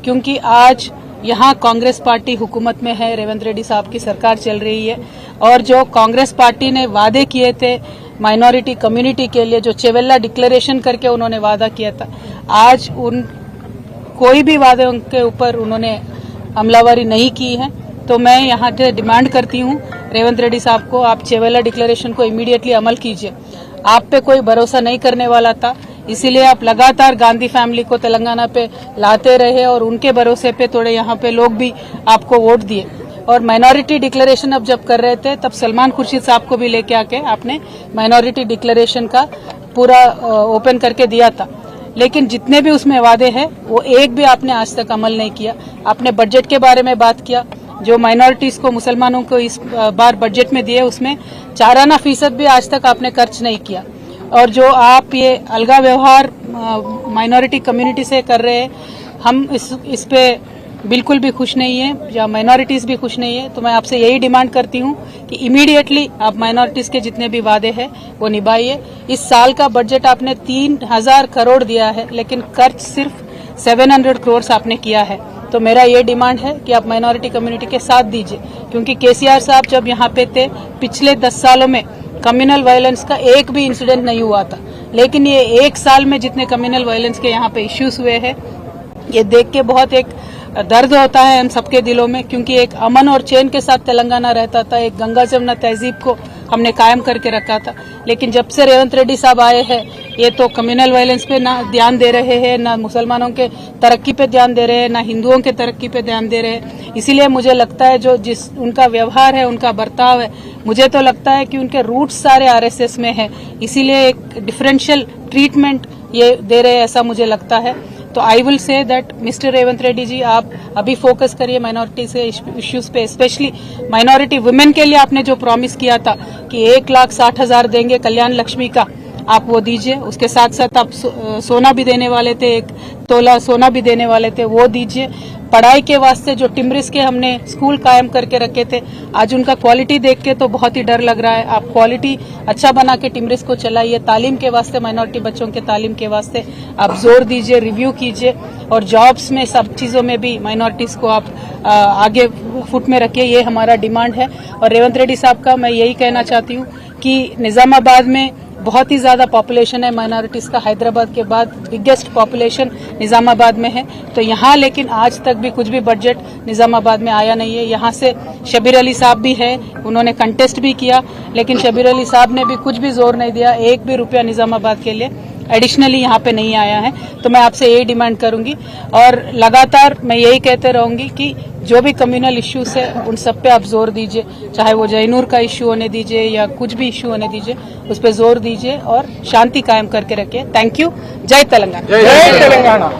क्योंकि आज यहाँ कांग्रेस पार्टी हुकूमत में है, रेवंत रेड्डी साहब की सरकार चल रही है और जो कांग्रेस पार्टी ने वादे किए थे माइनॉरिटी कम्युनिटी के लिए, जो चेवेल्ला डिक्लेरेशन करके उन्होंने वादा किया था, आज उन कोई भी वादे उनके ऊपर उन्होंने अमलावरी नहीं की है। तो मैं यहाँ से डिमांड करती हूँ रेवंत रेड्डी साहब को, आप चेवेल्ला डिक्लेरेशन को इमीडिएटली अमल कीजिए। आप पे कोई भरोसा नहीं करने वाला था, इसीलिए आप लगातार गांधी फैमिली को तेलंगाना पे लाते रहे और उनके भरोसे पे थोड़े यहाँ पे लोग भी आपको वोट दिए। और माइनॉरिटी डिक्लेरेशन अब जब कर रहे थे तब सलमान खुर्शीद साहब को भी लेके आके आपने माइनॉरिटी डिक्लेरेशन का पूरा ओपन करके दिया था, लेकिन जितने भी उसमें वादे हैं वो एक भी आपने आज तक अमल नहीं किया। आपने बजट के बारे में बात किया, जो माइनॉरिटीज को, मुसलमानों को इस बार बजट में दिए उसमें 4% भी आज तक आपने खर्च नहीं किया। और जो आप ये अलगा व्यवहार माइनॉरिटी कम्युनिटी से कर रहे हैं, हम इस पे बिल्कुल भी खुश नहीं है, या माइनॉरिटीज भी खुश नहीं है। तो मैं आपसे यही डिमांड करती हूँ कि इमीडिएटली आप माइनॉरिटीज के जितने भी वादे हैं वो निभाइए। इस साल का बजट आपने 3000 करोड़ दिया है, लेकिन खर्च सिर्फ 700 करोड़ आपने किया है। तो मेरा ये डिमांड है कि आप माइनॉरिटी कम्युनिटी के साथ दीजिए, क्योंकि केसीआर साहब जब यहाँ पे थे पिछले 10 सालों में कम्युनल वायलेंस का एक भी इंसिडेंट नहीं हुआ था, लेकिन ये एक साल में जितने कम्युनल वायलेंस के यहाँ पे इश्यूज हुए हैं, ये देख के बहुत एक दर्द होता है हम सबके दिलों में, क्योंकि एक अमन और चैन के साथ तेलंगाना रहता था, एक गंगा जमुना तहजीब को हमने कायम करके रखा था। लेकिन जब से रेवंत रेड्डी साहब आए हैं, ये तो कम्युनल वायलेंस पे ना ध्यान दे रहे हैं, ना मुसलमानों के तरक्की पे ध्यान दे रहे हैं, ना हिंदुओं के तरक्की पे ध्यान दे रहे हैं। इसीलिए मुझे लगता है जो जिस उनका व्यवहार है, उनका बर्ताव है, मुझे तो लगता है कि उनके रूट्स सारे आरएसएस में है, इसीलिए एक डिफरेंशियल ट्रीटमेंट ये दे रहे हैं, ऐसा मुझे लगता है। तो I will say that mister Revanth Reddy ji, आप अभी फोकस करिए माइनॉरिटी से इश्यूज पे, स्पेशली माइनॉरिटी वुमेन के लिए आपने जो प्रॉमिस किया था कि 1,60,000 देंगे कल्याण लक्ष्मी का, आप वो दीजिए। उसके साथ साथ आप सोना भी देने वाले थे, 1 तोला सोना भी देने वाले थे, वो दीजिए। पढ़ाई के वास्ते जो टिम्रिस के हमने स्कूल कायम करके रखे थे, आज उनका क्वालिटी देख के तो बहुत ही डर लग रहा है। आप क्वालिटी अच्छा बना के टिम्रिस को चलाइए। तालीम के वास्ते, माइनॉरिटी बच्चों के तालीम के वास्ते आप जोर दीजिए, रिव्यू कीजिए, और जॉब्स में, सब चीजों में भी माइनॉरिटीज को आप आगे फुट में रखिए। ये हमारा डिमांड है। और रेवंत रेड्डी साहब का मैं यही कहना चाहती हूँ कि निजामाबाद में बहुत ही ज्यादा पॉपुलेशन है माइनॉरिटीज का, हैदराबाद के बाद बिगेस्ट पॉपुलेशन निजामाबाद में है। तो यहाँ लेकिन आज तक भी कुछ भी बजट निजामाबाद में आया नहीं है। यहाँ से शबीर अली साहब भी है, उन्होंने कंटेस्ट भी किया, लेकिन शबीर अली साहब ने भी कुछ भी जोर नहीं दिया, 1 भी रुपया निजामाबाद के लिए एडिशनली यहाँ पे नहीं आया है। तो मैं आपसे यही डिमांड करूंगी और लगातार मैं यही कहते रहूंगी कि जो भी कम्युनल इश्यूज है उन सब पे आप जोर दीजिए, चाहे वो जयनूर का इश्यू होने दीजिए या कुछ भी इश्यू होने दीजिए, उस पर जोर दीजिए और शांति कायम करके रखिए। Thank you. जय तेलंगाना। जय तेलंगाना।